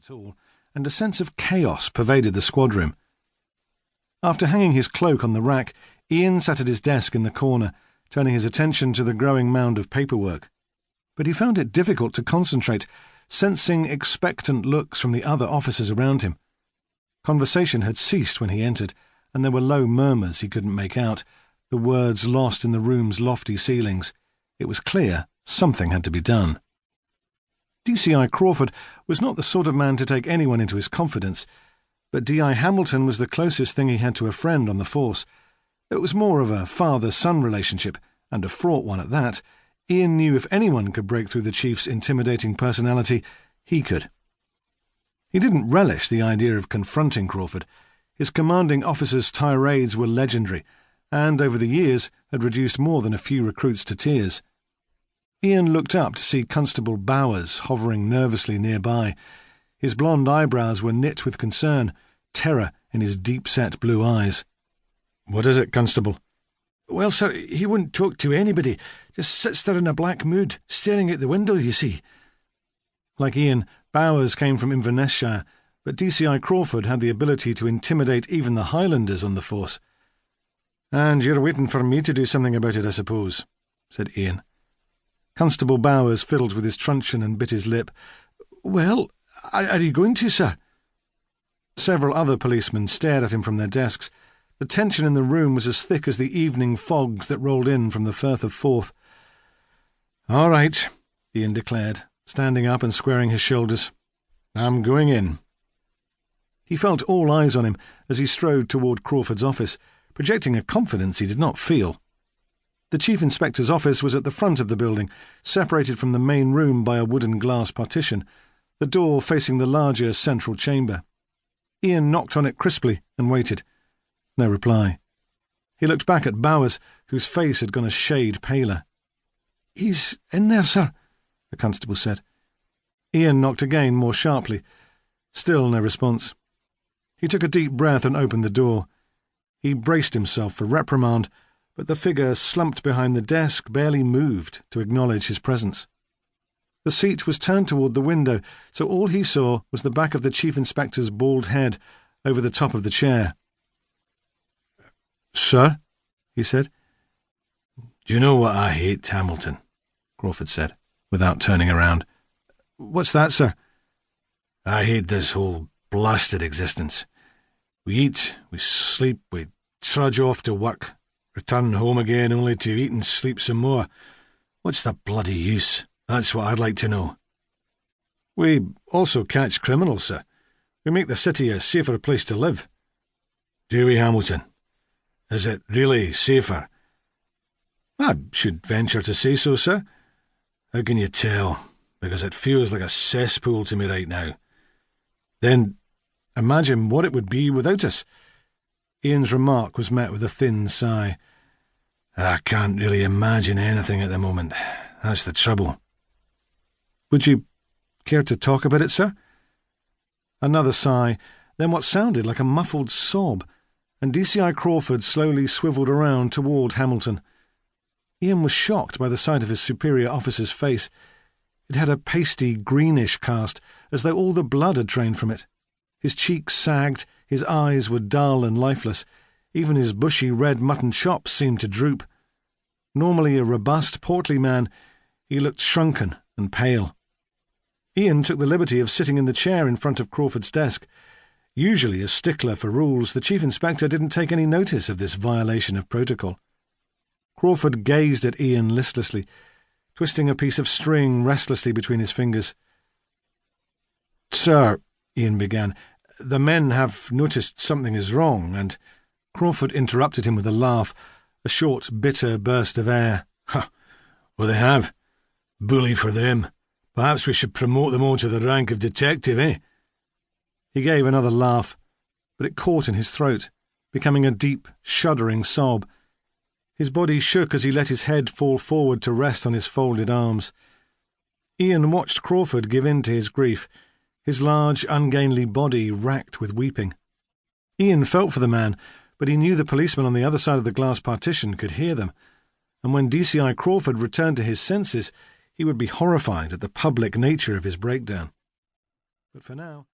at all, and a sense of chaos pervaded the squad room. After hanging his cloak on the rack, Ian sat at his desk in the corner, turning his attention to the growing mound of paperwork. But he found it difficult to concentrate, sensing expectant looks from the other officers around him. Conversation had ceased when he entered, and there were low murmurs he couldn't make out, the words lost in the room's lofty ceilings. It was clear something had to be done. DCI Crawford was not the sort of man to take anyone into his confidence, but D.I. Hamilton was the closest thing he had to a friend on the force. It was more of a father-son relationship, and a fraught one at that. Ian knew if anyone could break through the chief's intimidating personality, he could. He didn't relish the idea of confronting Crawford. His commanding officer's tirades were legendary, and over the years had reduced more than a few recruits to tears. Ian looked up to see Constable Bowers hovering nervously nearby. His blonde eyebrows were knit with concern, terror in his deep-set blue eyes. "What is it, Constable?" "Well, sir, he wouldn't talk to anybody. Just sits there in a black mood, staring out the window, you see." Like Ian, Bowers came from Inverness-shire, but DCI Crawford had the ability to intimidate even the Highlanders on the force. "And you're waiting for me to do something about it, I suppose," said Ian. Constable Bowers fiddled with his truncheon and bit his lip. "Well, are you going to, sir?" Several other policemen stared at him from their desks. The tension in the room was as thick as the evening fogs that rolled in from the Firth of Forth. "All right," Ian declared, standing up and squaring his shoulders. "I'm going in." He felt all eyes on him as he strode toward Crawford's office, projecting a confidence he did not feel. The Chief Inspector's office was at the front of the building, separated from the main room by a wooden glass partition, the door facing the larger central chamber. Ian knocked on it crisply and waited. No reply. He looked back at Bowers, whose face had gone a shade paler. "He's in there, sir," the constable said. Ian knocked again, more sharply. Still no response. He took a deep breath and opened the door. He braced himself for reprimand, but the figure slumped behind the desk barely moved to acknowledge his presence. The seat was turned toward the window, so all he saw was the back of the Chief Inspector's bald head over the top of the chair. "Sir?" he said. "Do you know what I hate, Hamilton?" Crawford said, without turning around. "What's that, sir?" "I hate this whole blasted existence. We eat, we sleep, we trudge off to work, return home again only to eat and sleep some more. What's the bloody use? That's what I'd like to know." "We also catch criminals, sir. We make the city a safer place to live." "Do we, Hamilton? Is it really safer?" "I should venture to say so, sir." "How can you tell? Because it feels like a cesspool to me right now." "Then imagine what it would be without us." Ian's remark was met with a thin sigh. "I can't really imagine anything at the moment. That's the trouble." "Would you care to talk about it, sir?" Another sigh, then what sounded like a muffled sob, and DCI Crawford slowly swivelled around toward Hamilton. Ian was shocked by the sight of his superior officer's face. It had a pasty, greenish cast, as though all the blood had drained from it. His cheeks sagged, his eyes were dull and lifeless. Even his bushy red mutton chops seemed to droop. Normally a robust, portly man, he looked shrunken and pale. Ian took the liberty of sitting in the chair in front of Crawford's desk. Usually a stickler for rules, the Chief Inspector didn't take any notice of this violation of protocol. Crawford gazed at Ian listlessly, twisting a piece of string restlessly between his fingers. "Sir," Ian began, "the men have noticed something is wrong, and—" Crawford interrupted him with a laugh, a short, bitter burst of air. "Ha! Well, they have. Bully for them. Perhaps we should promote them all to the rank of detective, eh?" He gave another laugh, but it caught in his throat, becoming a deep, shuddering sob. His body shook as he let his head fall forward to rest on his folded arms. Ian watched Crawford give in to his grief, his large, ungainly body racked with weeping. Ian felt for the man, but he knew the policeman on the other side of the glass partition could hear them, and when DCI Crawford returned to his senses, he would be horrified at the public nature of his breakdown. But for now...